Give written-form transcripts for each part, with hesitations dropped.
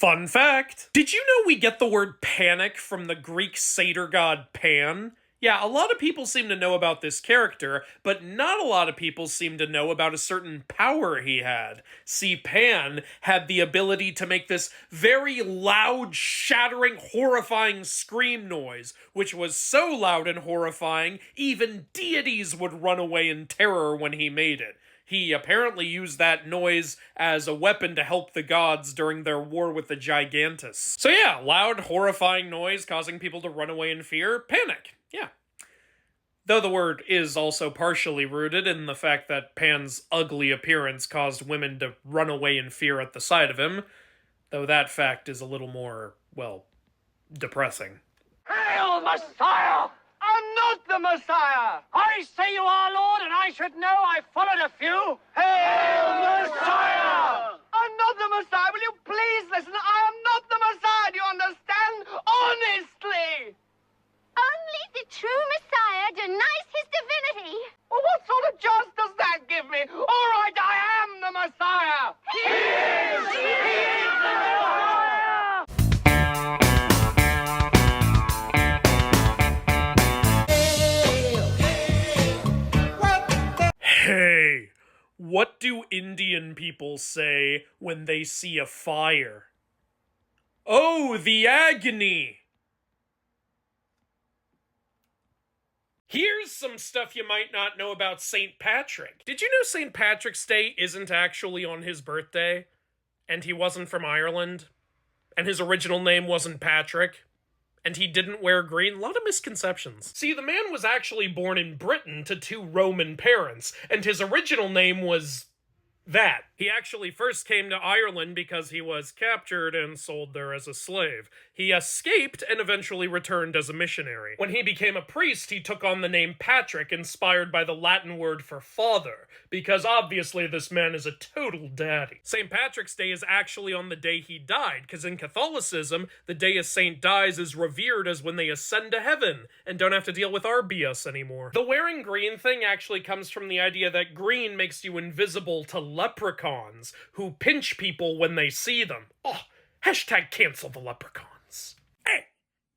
Fun fact! Did you know we get the word panic from the Greek satyr god Pan? Yeah, a lot of people seem to know about this character, but not a lot of people seem to know about a certain power he had. See, Pan had the ability to make this very loud, shattering, horrifying scream noise, which was so loud and horrifying, even deities would run away in terror when he made it. He apparently used that noise as a weapon to help the gods during their war with the Gigantus. So yeah, loud, horrifying noise causing people to run away in fear. Panic. Yeah. Though the word is also partially rooted in the fact that Pan's ugly appearance caused women to run away in fear at the sight of him, though that fact is a little more, well, depressing. Hail, Messiah! I'm not the Messiah! I say you are, Lord, and I should know I followed a few. Hail, Messiah! I'm not the Messiah. Will you please listen? I am not the Messiah. Do you understand? Honestly! Only the true Messiah denies his divinity. Well, what sort of chance does that give me? All right, I am the Messiah. He is! He is the Messiah! Hey, what do Indian people say when they see a fire? Oh, the agony! Here's some stuff you might not know about St. Patrick. Did you know St. Patrick's Day isn't actually on his birthday? And he wasn't from Ireland? And his original name wasn't Patrick? And he didn't wear green? A lot of misconceptions. See, the man was actually born in Britain to two Roman parents, and his original name was that. He actually first came to Ireland because he was captured and sold there as a slave. He escaped and eventually returned as a missionary. When he became a priest, he took on the name Patrick, inspired by the Latin word for father, because obviously this man is a total daddy. St. Patrick's Day is actually on the day he died, because in Catholicism, the day a saint dies is revered as when they ascend to heaven, and don't have to deal with our BS anymore. The wearing green thing actually comes from the idea that green makes you invisible to leprechauns, who pinch people when they see them. Oh, hashtag cancel the leprechauns. Hey,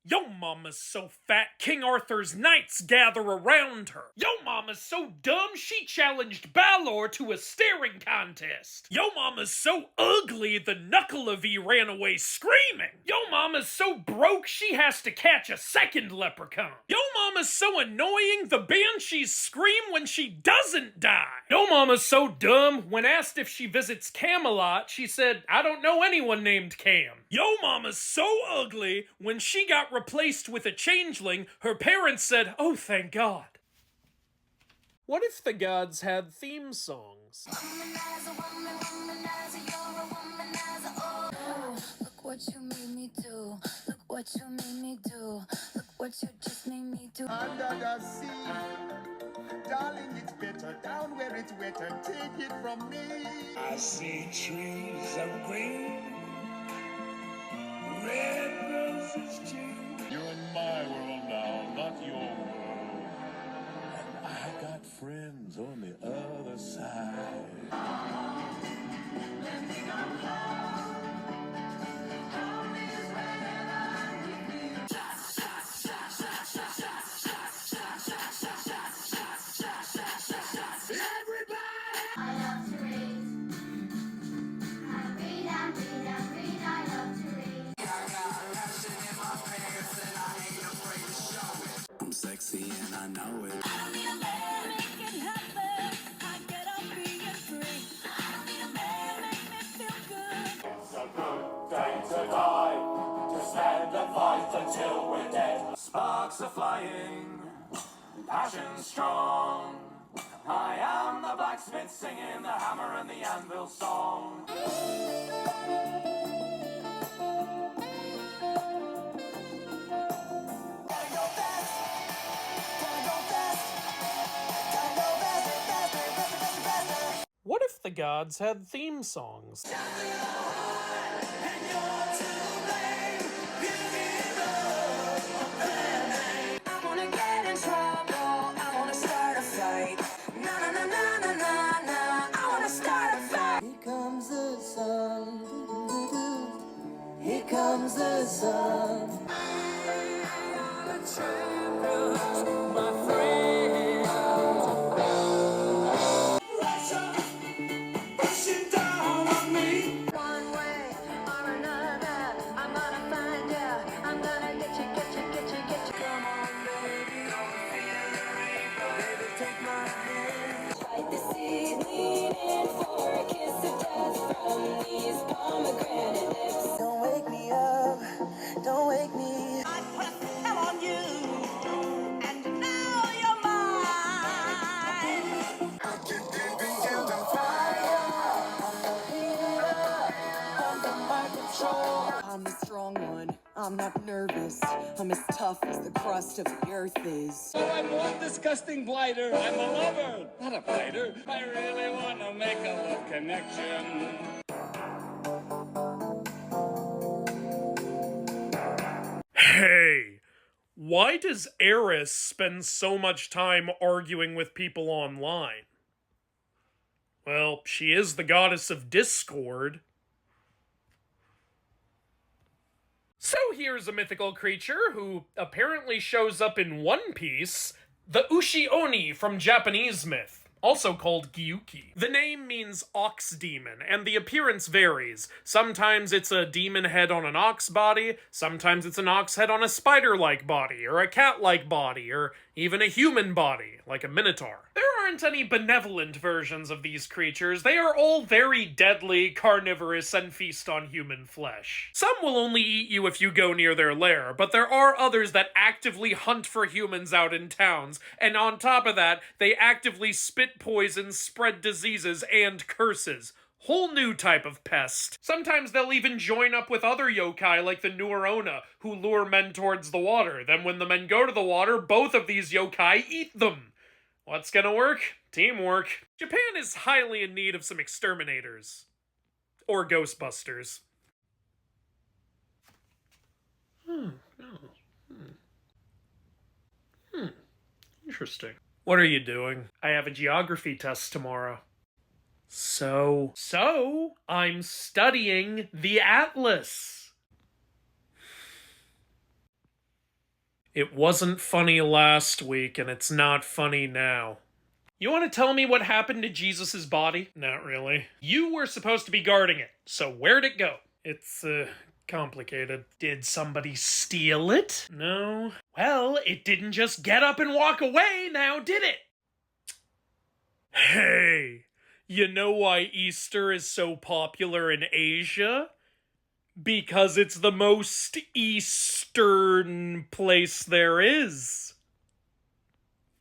yo mama's so fat, King Arthur's knights gather around her. Yo mama's so dumb, she challenged Balor to a staring contest. Yo mama's so ugly, the Knuckleavee ran away screaming. Yo mama's so broke, she has to catch a second leprechaun. Yo mama's so annoying, the banshees scream when she doesn't die. Yo mama's so dumb, when asked if she visits Camelot, she said, I don't know anyone named Cam. Yo mama's so ugly, when she got replaced with a changeling, her parents said, oh, thank God. What if the gods had theme songs? Look what you made me do. Look what you made me do. Look what you just made me do. Under the sea, darling, it's better down where it's wetter. Take it from me. I see trees of green, red roses too. You're in my world now, not your world. And I got friends on the other side. I'm sexy and I know it. I don't need a man, make it happen. I get up being free. I don't need a man, make me feel good. It's a good day to die, to stand and fight until we're dead. Sparks are flying, passion strong. I am the blacksmith singing the hammer and the anvil song. What if the gods had theme songs? comes the sun. My friend. Pressure pushing down on me. One way or another, I'm gonna find you. I'm gonna get you. Come on, baby, don't feel the rain, baby, take my hand. Fight the sea, lean in for a kiss of death from these pomegranate lips. Don't wake me up, don't wake me. I put a spell on you, and now you're mine. I keep giving you the fire. I'm the strong one. I'm not nervous. I'm as tough as the crust of the earth is. Oh, I'm one disgusting blighter. I'm a lover, not a fighter. I really want to make a love connection. Hey, why does Eris spend so much time arguing with people online? Well, she is the goddess of discord. So here's a mythical creature who apparently shows up in One Piece, the Ushi-Oni from Japanese myth, also called Gyuki. The name means ox demon, and the appearance varies. Sometimes it's a demon head on an ox body, sometimes it's an ox head on a spider-like body, or a cat-like body, or even a human body, like a minotaur. There aren't any benevolent versions of these creatures. They are all very deadly, carnivorous, and feast on human flesh. Some will only eat you if you go near their lair, but there are others that actively hunt for humans out in towns, and on top of that, they actively spit poison, spread diseases, and curses. Whole new type of pest. Sometimes they'll even join up with other yokai like the Nuorona, who lure men towards the water. Then when the men go to the water, both of these yokai eat them. What's gonna work? Teamwork. Japan is highly in need of some exterminators. Or Ghostbusters. Interesting. What are you doing? I have a geography test tomorrow. So, I'm studying the Atlas. It wasn't funny last week, and it's not funny now. You want to tell me what happened to Jesus' body? Not really. You were supposed to be guarding it, so where'd it go? It's, complicated. Did somebody steal it? No. Well, it didn't just get up and walk away, now did it? Hey, you know why Easter is so popular in Asia? Because it's the most eastern place there is.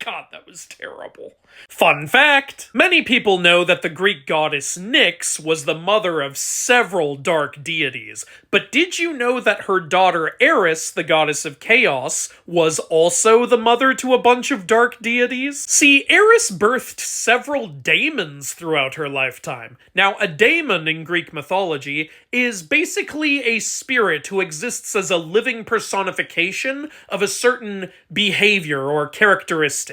God, that was terrible. Fun fact! Many people know that the Greek goddess Nyx was the mother of several dark deities, but did you know that her daughter Eris, the goddess of chaos, was also the mother to a bunch of dark deities? See, Eris birthed several daemons throughout her lifetime. Now, a daemon in Greek mythology is basically a spirit who exists as a living personification of a certain behavior or characteristic.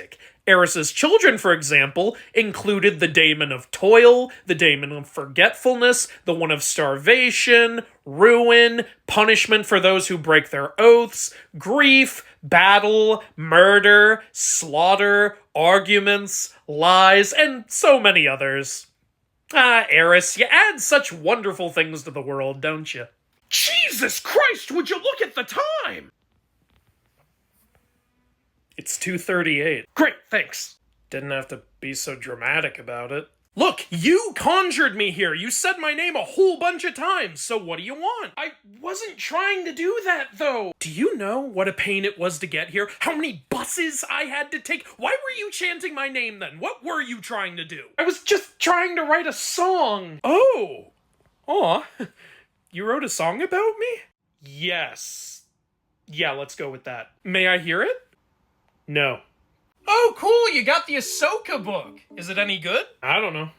Eris's children, for example, included the daemon of toil, the daemon of forgetfulness, the one of starvation, ruin, punishment for those who break their oaths, grief, battle, murder, slaughter, arguments, lies, and so many others. Ah, Eris, you add such wonderful things to the world, don't you? Jesus Christ, would you look at the time? It's 2:38. Great, thanks. Didn't have to be so dramatic about it. Look, you conjured me here. You said my name a whole bunch of times, so what do you want? I wasn't trying to do that, though. Do you know what a pain it was to get here? How many buses I had to take? Why were you chanting my name then? What were you trying to do? I was just trying to write a song. Oh. Aw. You wrote a song about me? Yes. Yeah, let's go with that. May I hear it? No. Oh, cool, you got the Ahsoka book. Is it any good? I don't know.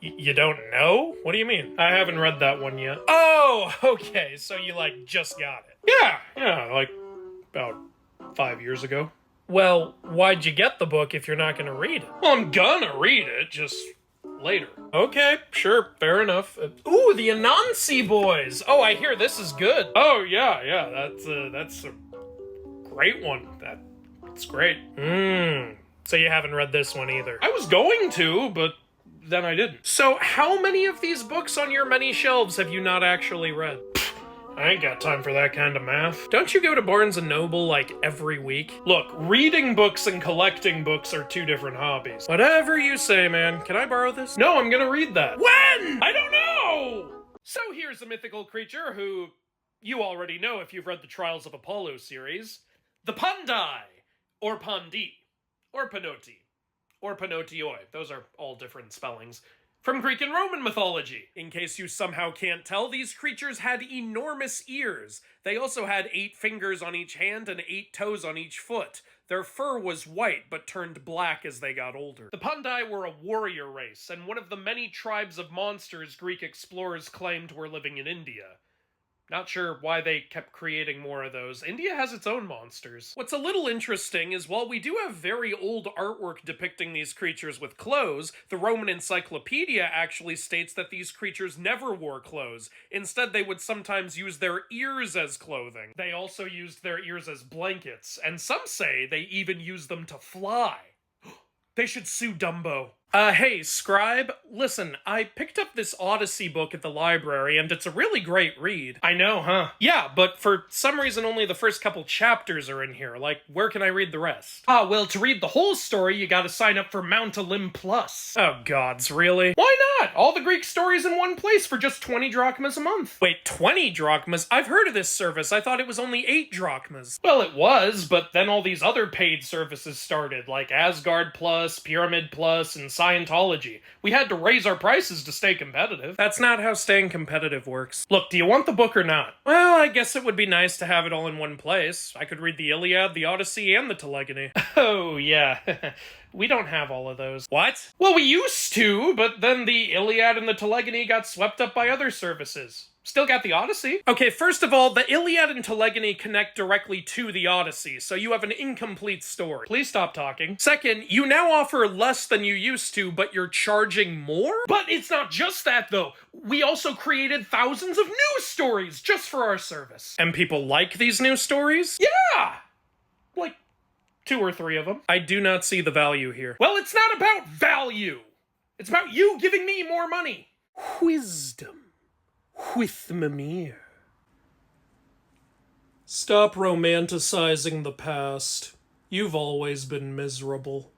You don't know? What do you mean? I haven't read that one yet. Oh, okay, so you, just got it. Yeah, about 5 years ago. Well, why'd you get the book if you're not gonna read it? Well, I'm gonna read it, just later. Okay, sure, fair enough. Ooh, the Anansi Boys! Oh, I hear this is good. Oh, yeah, that's a great one. That's great. So you haven't read this one either. I was going to, but then I didn't. So how many of these books on your many shelves have you not actually read? I ain't got time for that kind of math. Don't you go to Barnes & Noble like every week? Look, reading books and collecting books are two different hobbies. Whatever you say, man. Can I borrow this? No, I'm gonna read that. When? I don't know! So here's a mythical creature who you already know if you've read the Trials of Apollo series. The Pandi, or Pandi, or Panoti, or Panotioi. Those are all different spellings. From Greek and Roman mythology. In case you somehow can't tell, these creatures had enormous ears. They also had 8 fingers on each hand and 8 toes on each foot. Their fur was white, but turned black as they got older. The Pandi were a warrior race, and one of the many tribes of monsters Greek explorers claimed were living in India. Not sure why they kept creating more of those. India has its own monsters. What's a little interesting is while we do have very old artwork depicting these creatures with clothes, the Roman Encyclopedia actually states that these creatures never wore clothes. Instead, they would sometimes use their ears as clothing. They also used their ears as blankets, and some say they even used them to fly. They should sue Dumbo. Hey, Scribe, listen, I picked up this Odyssey book at the library, and it's a really great read. I know, huh? Yeah, but for some reason only the first couple chapters are in here. Like, where can I read the rest? Ah, well, to read the whole story, you gotta sign up for Mount Olympus Plus. Oh, gods, really? Why not? All the Greek stories in one place for just 20 drachmas a month. Wait, 20 drachmas? I've heard of this service. I thought it was only 8 drachmas. Well, it was, but then all these other paid services started, like Asgard Plus, Pyramid Plus, and Scientology. We had to raise our prices to stay competitive. That's not how staying competitive works. Look, do you want the book or not? Well, I guess it would be nice to have it all in one place. I could read the Iliad, the Odyssey, and the Telegony. Oh, yeah. We don't have all of those. What? Well, we used to, but then the Iliad and the Telegony got swept up by other services. Still got the Odyssey. Okay, first of all, the Iliad and Telegony connect directly to the Odyssey, so you have an incomplete story. Please stop talking. Second, you now offer less than you used to, but you're charging more? But it's not just that, though. We also created thousands of new stories just for our service. And people like these new stories? Yeah! Like 2 or 3 of them. I do not see the value here. Well, it's not about value. It's about you giving me more money. Wisdom. With Mimir. Stop romanticizing the past. You've always been miserable.